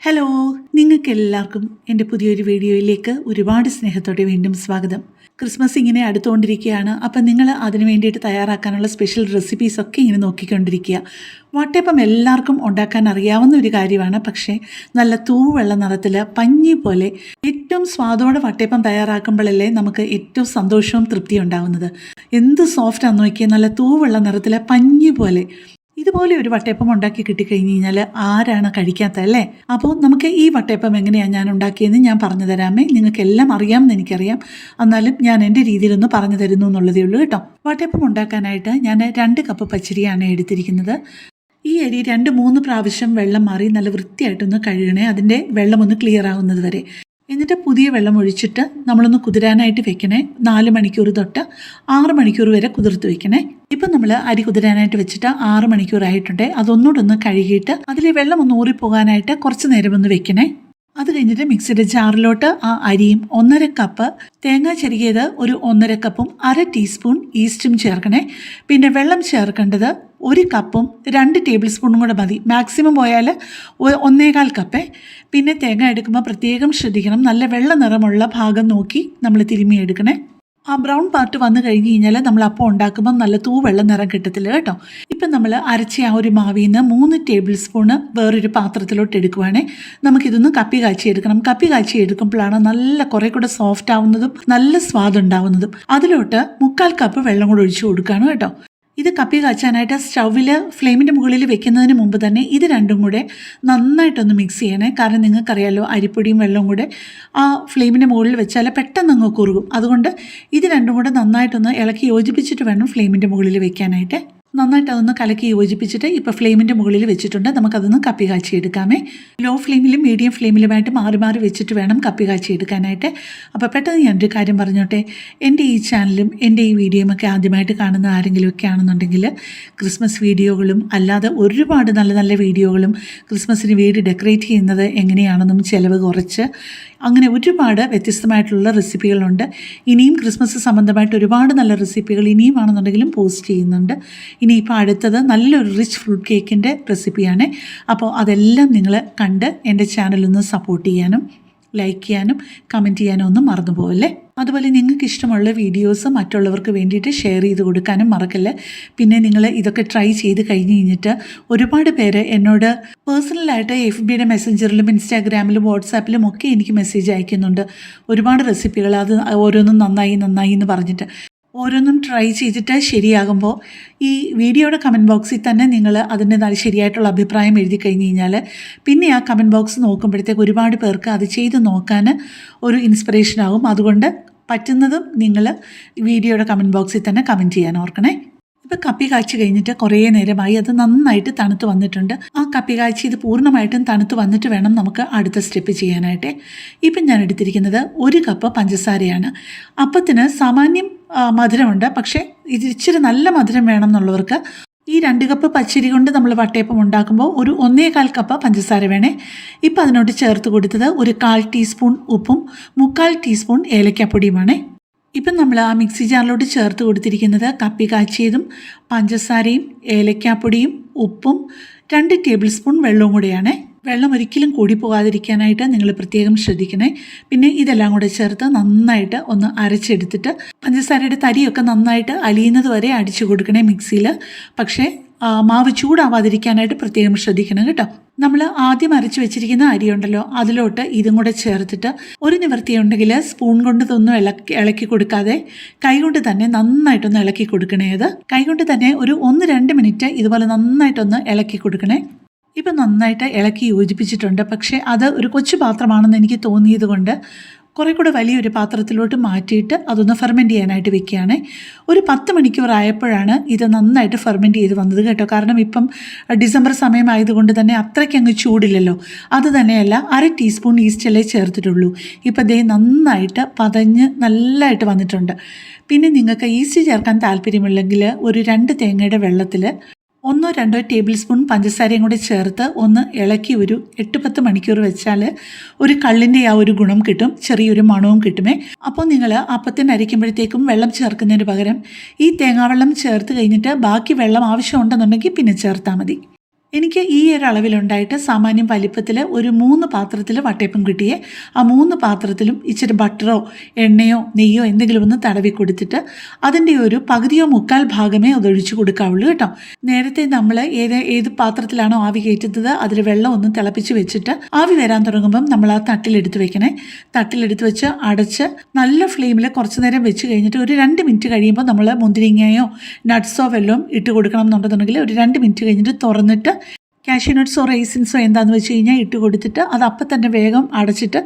Hello, നിങ്ങൾക്കെല്ലാവർക്കും എൻ്റെ പുതിയൊരു വീഡിയോയിലേക്ക് ഒരുപാട് സ്നേഹത്തോടെ വീണ്ടും സ്വാഗതം. ക്രിസ്മസ് ഇങ്ങനെ അടുത്തുകൊണ്ടിരിക്കുകയാണ്. അപ്പം നിങ്ങൾ അതിന് വേണ്ടിയിട്ട് തയ്യാറാക്കാനുള്ള സ്പെഷ്യൽ റെസിപ്പീസൊക്കെ ഇങ്ങനെ നോക്കിക്കൊണ്ടിരിക്കുക. വട്ടയപ്പം എല്ലാവർക്കും ഉണ്ടാക്കാൻ അറിയാവുന്ന ഒരു കാര്യമാണ്. പക്ഷേ നല്ല തൂവെള്ള നിറത്തിൽ പഞ്ഞി പോലെ ഏറ്റവും സ്വാദോടെ വട്ടയപ്പം തയ്യാറാക്കുമ്പോഴല്ലേ നമുക്ക് ഏറ്റവും സന്തോഷവും തൃപ്തിയും ഉണ്ടാകുന്നത്. എന്ത് സോഫ്റ്റാന്ന് നോക്കിയാൽ നല്ല തൂവെള്ള നിറത്തിൽ പഞ്ഞി പോലെ ഇതുപോലെ ഒരു വട്ടയപ്പം ഉണ്ടാക്കി കിട്ടിക്കഴിഞ്ഞ് കഴിഞ്ഞാൽ ആരാണ് കഴിക്കാത്തല്ലേ? അപ്പോൾ നമുക്ക് ഈ വട്ടയപ്പം എങ്ങനെയാണ് ഞാൻ ഉണ്ടാക്കിയതെന്ന് ഞാൻ പറഞ്ഞു തരാമേ. നിങ്ങൾക്കെല്ലാം അറിയാമെന്ന് എനിക്കറിയാം, എന്നാലും ഞാൻ എൻ്റെ രീതിയിലൊന്ന് പറഞ്ഞു തരുന്നു എന്നുള്ളതേ ഉള്ളൂ കേട്ടോ. വട്ടയപ്പം ഉണ്ടാക്കാനായിട്ട് ഞാൻ 2 കപ്പ് പച്ചരിയാണ് എടുത്തിരിക്കുന്നത്. ഈ അരി 2-3 പ്രാവശ്യം വെള്ളം മാറി നല്ല വൃത്തിയായിട്ടൊന്ന് കഴുകണേ, അതിൻ്റെ വെള്ളം ഒന്ന് ക്ലിയർ ആവുന്നത് വരെ. എന്നിട്ട് പുതിയ വെള്ളം ഒഴിച്ചിട്ട് നമ്മളൊന്ന് കുതിരാനായിട്ട് വെക്കണേ. 4 മണിക്കൂർ തൊട്ട് 6 മണിക്കൂർ വരെ കുതിർത്ത് വെക്കണേ. ഇപ്പം നമ്മൾ അരി കുതിരാനായിട്ട് വെച്ചിട്ട് 6 മണിക്കൂറായിട്ടുണ്ട്. അതൊന്നുകൂടെ ഒന്ന് കഴുകിയിട്ട് അതിലെ വെള്ളം ഒന്ന് ഊറിപ്പോകാനായിട്ട് കുറച്ച് നേരം ഒന്ന് വെക്കണേ. അത് കഴിഞ്ഞിട്ട് മിക്സിയുടെ ജാറിലോട്ട് ആ അരിയും 1.5 കപ്പ് തേങ്ങ ചെരുകിയത്, ഒരു 1.5 കപ്പും 1/2 ടീസ്പൂൺ ഈസ്റ്റും ചേർക്കണേ. പിന്നെ വെള്ളം ചേർക്കേണ്ടത് 1 കപ്പും 2 ടേബിൾ സ്പൂണും കൂടെ മതി. മാക്സിമം പോയാൽ 1.25 കപ്പേ. പിന്നെ തേങ്ങ എടുക്കുമ്പോൾ പ്രത്യേകം ശ്രദ്ധിക്കണം, നല്ല വെള്ള നിറമുള്ള ഭാഗം നോക്കി നമ്മൾ തിരുമ്മി എടുക്കണേ. ആ ബ്രൗൺ പാർട്ട് വന്നു കഴിഞ്ഞ് കഴിഞ്ഞാൽ നമ്മൾ അപ്പം ഉണ്ടാക്കുമ്പോൾ നല്ല തൂവെള്ള നിറം കിട്ടത്തില്ല കേട്ടോ. ഇപ്പം നമ്മൾ അരച്ച ആ ഒരു മാവിൽ നിന്ന് 3 ടേബിൾ സ്പൂണ് വേറൊരു പാത്രത്തിലോട്ട് എടുക്കുവാണേ. നമുക്കിതൊന്ന് കപ്പി കാച്ചി എടുക്കണം. കപ്പി കാച്ചി എടുക്കുമ്പോഴാണ് നല്ല കുറേ കൂടെ സോഫ്റ്റ് ആവുന്നതും നല്ല സ്വാദുണ്ടാവുന്നതും. അതിലോട്ട് 1/4 കപ്പ് വെള്ളം കൂടെ ഒഴിച്ചു കൊടുക്കുകയാണ് കേട്ടോ. ഇത് കപ്പി കാച്ചാനായിട്ട് സ്റ്റൗവിൽ ഫ്ലെയിമിൻ്റെ മുകളിൽ വെക്കുന്നതിന് മുമ്പ് തന്നെ ഇത് രണ്ടും കൂടെ നന്നായിട്ടൊന്ന് മിക്സ് ചെയ്യണേ. കാരണം നിങ്ങൾക്കറിയാലോ, അരിപ്പൊടിയും വെള്ളവും കൂടെ ആ ഫ്ലെയിമിൻ്റെ മുകളിൽ വെച്ചാൽ പെട്ടെന്ന് അങ്ങ് കുറുകും. അതുകൊണ്ട് ഇത് രണ്ടും കൂടെ നന്നായിട്ടൊന്ന് ഇളക്കി യോജിപ്പിച്ചിട്ട് വേണം ഫ്ലെയിമിൻ്റെ മുകളിൽ വെക്കാനായിട്ട്. നന്നായിട്ട് അതൊന്ന് കലക്കി യോജിപ്പിച്ചിട്ട് ഇപ്പോൾ ഫ്ലെയിമിൻ്റെ മുകളിൽ വെച്ചിട്ടുണ്ട്. നമുക്കതൊന്ന് കപ്പി കാച്ചി എടുക്കാമേ. ലോ ഫ്ലെയിമിലും മീഡിയം ഫ്ലെയിമിലുമായിട്ട് മാറി മാറി വെച്ചിട്ട് വേണം കപ്പി കാച്ചി എടുക്കാനായിട്ട്. അപ്പോൾ പെട്ടെന്ന് ഞാനൊരു കാര്യം പറഞ്ഞോട്ടെ. എൻ്റെ ഈ ചാനലും എൻ്റെ ഈ വീഡിയോയും ഒക്കെ ആദ്യമായിട്ട് കാണുന്ന ആരെങ്കിലുമൊക്കെ ആണെന്നുണ്ടെങ്കിൽ ക്രിസ്മസ് വീഡിയോകളും അല്ലാതെ ഒരുപാട് നല്ല നല്ല വീഡിയോകളും ക്രിസ്മസിന് വീട് ഡെക്കറേറ്റ് ചെയ്യുന്നത് എങ്ങനെയാണെന്നും ചിലവ് കുറച്ച് അങ്ങനെ ഒരുപാട് വ്യത്യസ്തമായിട്ടുള്ള റെസിപ്പികളുണ്ട്. ഇനിയും ക്രിസ്മസ് സംബന്ധമായിട്ട് ഒരുപാട് നല്ല റെസിപ്പികൾ ഇനിയും ആണെന്നുണ്ടെങ്കിലും പോസ്റ്റ് ചെയ്യുന്നുണ്ട്. ഇനിയിപ്പോൾ അടുത്തത് നല്ലൊരു റിച്ച് ഫ്രൂട്ട് കേക്കിൻ്റെ റെസിപ്പിയാണ്. അപ്പോൾ അതെല്ലാം നിങ്ങൾ കണ്ട് എൻ്റെ ചാനലൊന്ന് സപ്പോർട്ട് ചെയ്യാനും ലൈക്ക് ചെയ്യാനും കമൻറ്റ് ചെയ്യാനും ഒന്നും മറന്നു പോകല്ലേ. അതുപോലെ നിങ്ങൾക്ക് ഇഷ്ടമുള്ള വീഡിയോസ് മറ്റുള്ളവർക്ക് വേണ്ടിയിട്ട് ഷെയർ ചെയ്ത് കൊടുക്കാനും മറക്കല്ലേ. പിന്നെ നിങ്ങൾ ഇതൊക്കെ ട്രൈ ചെയ്ത് കഴിഞ്ഞ് കഴിഞ്ഞിട്ട് ഒരുപാട് പേര് എന്നോട് പേഴ്സണലായിട്ട് FBയുടെ മെസ്സഞ്ചറിലും ഇൻസ്റ്റാഗ്രാമിലും വാട്സാപ്പിലും ഒക്കെ എനിക്ക് മെസ്സേജ് അയക്കുന്നുണ്ട്. ഒരുപാട് റെസിപ്പികൾ, അത് ഓരോന്നും നന്നായി എന്ന് പറഞ്ഞിട്ട്. ഓരോന്നും ട്രൈ ചെയ്തിട്ട് ശരിയാകുമ്പോൾ ഈ വീഡിയോയുടെ കമൻറ്റ് ബോക്സിൽ തന്നെ നിങ്ങൾ അതിൻ്റെ ശരിയായിട്ടുള്ള അഭിപ്രായം എഴുതി കഴിഞ്ഞ് കഴിഞ്ഞാൽ പിന്നെ ആ കമൻറ്റ് ബോക്സ് നോക്കുമ്പോഴത്തേക്ക് ഒരുപാട് പേർക്ക് അത് ചെയ്ത് നോക്കാൻ ഒരു ഇൻസ്പിറേഷനാകും. അതുകൊണ്ട് പറ്റുന്നതും നിങ്ങൾ വീഡിയോയുടെ കമൻറ്റ് ബോക്സിൽ തന്നെ കമൻറ്റ് ചെയ്യാൻ ഓർക്കണേ. ഇപ്പോൾ കപ്പി കാച്ചി കഴിഞ്ഞിട്ട് കുറേ നേരമായി, അത് നന്നായിട്ട് തണുത്ത് വന്നിട്ടുണ്ട്. ആ കപ്പി കാച്ചി ഇത് പൂർണ്ണമായിട്ടും തണുത്ത് വന്നിട്ട് വേണം നമുക്ക് അടുത്ത സ്റ്റെപ്പ് ചെയ്യാനായിട്ട്. ഇപ്പം ഞാൻ എടുത്തിരിക്കുന്നത് 1 കപ്പ് പഞ്ചസാരയാണ്. അപ്പത്തിന് സാമാന്യം മധുരമുണ്ട്, പക്ഷേ ഇത് ഇച്ചിരി നല്ല മധുരം വേണം എന്നുള്ളവർക്ക് ഈ 2 കപ്പ് പച്ചരി കൊണ്ട് നമ്മൾ വട്ടയപ്പം ഉണ്ടാക്കുമ്പോൾ ഒരു 1.25 കപ്പ് പഞ്ചസാര വേണേ. ഇപ്പം അതിനോട് ചേർത്ത് കൊടുത്തത് ഒരു 1/4 ടീസ്പൂൺ ഉപ്പും 3/4 ടീസ്പൂൺ ഏലക്കാപ്പൊടിയുമാണ്. ഇപ്പം നമ്മൾ ആ മിക്സി ജാറിലോട്ട് ചേർത്ത് കൊടുത്തിരിക്കുന്നത് കപ്പി കാച്ചിയതും പഞ്ചസാരയും ഏലക്കാപ്പൊടിയും ഉപ്പും 2 ടേബിൾ സ്പൂൺ വെള്ളവും കൂടെയാണ്. വെള്ളം ഒരിക്കലും കൂടി പോകാതിരിക്കാനായിട്ട് നിങ്ങൾ പ്രത്യേകം ശ്രദ്ധിക്കണേ. പിന്നെ ഇതെല്ലാം കൂടെ ചേർത്ത് നന്നായിട്ട് ഒന്ന് അരച്ചെടുത്തിട്ട് പഞ്ചസാരയുടെ തരിയൊക്കെ നന്നായിട്ട് അലിയുന്നത് വരെ അടിച്ചു കൊടുക്കണേ മിക്സിയിൽ. പക്ഷേ മാവ് ചൂടാവാതിരിക്കാനായിട്ട് പ്രത്യേകം ശ്രദ്ധിക്കണം കേട്ടോ. നമ്മൾ ആദ്യം അരച്ച് വെച്ചിരിക്കുന്ന അരിയുണ്ടല്ലോ, അതിലോട്ട് ഇതും കൂടെ ചേർത്തിട്ട് ഒരു നിവൃത്തിയുണ്ടെങ്കിൽ സ്പൂൺ കൊണ്ട് ഇതൊന്നും ഇളക്കി കൊടുക്കാതെ കൈകൊണ്ട് തന്നെ നന്നായിട്ടൊന്ന് ഇളക്കി കൊടുക്കണേ. അത് കൈകൊണ്ട് തന്നെ ഒരു 1-2 മിനിറ്റ് ഇതുപോലെ നന്നായിട്ടൊന്ന് ഇളക്കി കൊടുക്കണേ. ഇപ്പം നന്നായിട്ട് ഇളക്കി യോജിപ്പിച്ചിട്ടുണ്ട്. പക്ഷേ അത് ഒരു കൊച്ചു പാത്രമാണെന്ന് എനിക്ക് തോന്നിയത് കൊണ്ട് കുറേ കൂടെ വലിയൊരു പാത്രത്തിലോട്ട് മാറ്റിയിട്ട് അതൊന്ന് ഫെർമെൻറ്റ് ചെയ്യാനായിട്ട് വെക്കുകയാണ്. ഒരു 10 മണിക്കൂർ ആയപ്പോഴാണ് ഇത് നന്നായിട്ട് ഫെർമെൻറ്റ് ചെയ്ത് വന്നത് കേട്ടോ. കാരണം ഇപ്പം ഡിസംബർ സമയമായതുകൊണ്ട് തന്നെ അത്രയ്ക്ക് അങ്ങ് ചൂടില്ലല്ലോ. അത് തന്നെയല്ല, 1/2 ടീസ്പൂൺ ഈസ്റ്റല്ലേ ചേർത്തിട്ടുള്ളൂ. ഇപ്പം ദേ നന്നായിട്ട് പതഞ്ഞ് നല്ലതായിട്ട് വന്നിട്ടുണ്ട്. പിന്നെ നിങ്ങൾക്ക് ഈസ്റ്റ് ചേർക്കാൻ താല്പര്യമില്ലെങ്കിൽ ഒരു 2 തേങ്ങയുടെ വെള്ളത്തിൽ 1-2 ടേബിൾ സ്പൂൺ പഞ്ചസാരയും കൂടി ചേർത്ത് ഒന്ന് ഇളക്കി ഒരു 8-10 മണിക്കൂർ വെച്ചാൽ ഒരു കള്ളിൻ്റെ ആ ഒരു ഗുണം കിട്ടും, ചെറിയൊരു മണവും കിട്ടുമേ. അപ്പോൾ നിങ്ങൾ അപ്പത്തിന് അരയ്ക്കുമ്പോഴത്തേക്കും വെള്ളം ചേർക്കുന്നതിന് പകരം ഈ തേങ്ങാവെള്ളം ചേർത്ത് കഴിഞ്ഞിട്ട് ബാക്കി വെള്ളം ആവശ്യമുണ്ടെന്നുണ്ടെങ്കിൽ പിന്നെ ചേർത്താൽ മതി. എനിക്ക് ഈ ഒരു അളവിലുണ്ടായിട്ട് സാമാന്യം വലിപ്പത്തിൽ ഒരു 3 പാത്രത്തിൽ വട്ടയപ്പം കിട്ടിയേ. ആ 3 പാത്രത്തിലും ഇച്ചിരി ബട്ടറോ എണ്ണയോ നെയ്യോ എന്തെങ്കിലും ഒന്ന് തടവി അതിൻ്റെ ഒരു പകുതിയോ മുക്കാൽ ഭാഗമേ അതൊഴിച്ചു കൊടുക്കാവുള്ളൂ കേട്ടോ. നേരത്തെ നമ്മൾ ഏത് പാത്രത്തിലാണോ ആവി കയറ്റുന്നത് അതിൽ വെള്ളം ഒന്ന് തിളപ്പിച്ച് വെച്ചിട്ട് ആവി വരാൻ തുടങ്ങുമ്പം നമ്മൾ ആ തട്ടിലെടുത്ത് വെക്കണേ. തട്ടിലെടുത്ത് വെച്ച് അടച്ച് നല്ല ഫ്ലെയിമിൽ കുറച്ച് നേരം വെച്ച് കഴിഞ്ഞിട്ട് ഒരു 2 മിനിറ്റ് കഴിയുമ്പോൾ നമ്മൾ മുന്തിരിങ്ങയോ നട്ട്സോ വല്ലതും ഇട്ട് കൊടുക്കണം എന്നുണ്ടെന്നുണ്ടെങ്കിൽ ഒരു 2 മിനിറ്റ് കഴിഞ്ഞിട്ട് തുറന്നിട്ട് കാഷ്യൂ നട്ട്സോ റൈസിൻസോ എന്താണെന്ന് വെച്ച് കഴിഞ്ഞാൽ ഇട്ട് കൊടുത്തിട്ട് അത് അപ്പം തന്നെ വേഗം അടച്ചിട്ട്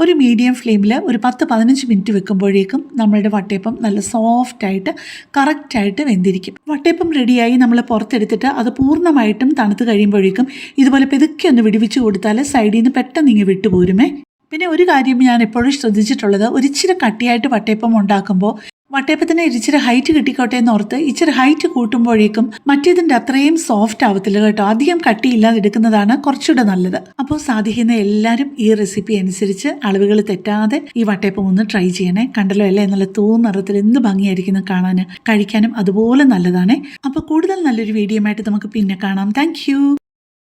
ഒരു മീഡിയം ഫ്ലെയിമിൽ ഒരു 10-15 മിനിറ്റ് വെക്കുമ്പോഴേക്കും നമ്മളുടെ വട്ടയപ്പം നല്ല സോഫ്റ്റായിട്ട് കറക്റ്റായിട്ട് വെന്തിരിക്കും. വട്ടയപ്പം റെഡിയായി നമ്മൾ പുറത്തെടുത്തിട്ട് അത് പൂർണ്ണമായിട്ടും തണുത്ത് കഴിയുമ്പോഴേക്കും ഇതുപോലെ പെതുക്കെ ഒന്ന് വിടുവിച്ച് കൊടുത്താൽ സൈഡിൽ നിന്ന് പെട്ടെന്ന് ഇങ്ങനെ വിട്ടുപോരുമേ. പിന്നെ ഒരു കാര്യം ഞാൻ എപ്പോഴും ശ്രദ്ധിച്ചിട്ടുള്ളത്, ഒരിച്ചിരി കട്ടിയായിട്ട് വട്ടയപ്പം ഉണ്ടാക്കുമ്പോൾ വട്ടയപ്പത്തിന് ഇച്ചിരി ഹൈറ്റ് കിട്ടിക്കോട്ടെ എന്നോർത്ത് ഇച്ചിരി ഹൈറ്റ് കൂട്ടുമ്പോഴേക്കും മറ്റേതിൻ്റെ അത്രയും സോഫ്റ്റ് ആവത്തില്ല കേട്ടോ. അധികം കട്ടിയില്ലാതെ എടുക്കുന്നതാണ് കുറച്ചുകൂടെ നല്ലത്. അപ്പോൾ സാധിക്കുന്ന എല്ലാവരും ഈ റെസിപ്പി അനുസരിച്ച് അളവുകൾ തെറ്റാതെ ഈ വട്ടയപ്പം ഒന്ന് ട്രൈ ചെയ്യണേ. കണ്ടല്ലോ അല്ലേ, നല്ല നിറത്തിൽ എന്ത് ഭംഗിയായിരിക്കുന്നു കാണാൻ, കഴിക്കാനും അതുപോലെ നല്ലതാണേ. അപ്പോൾ കൂടുതൽ നല്ലൊരു വീഡിയോ ആയിട്ട് നമുക്ക് പിന്നെ കാണാം. താങ്ക്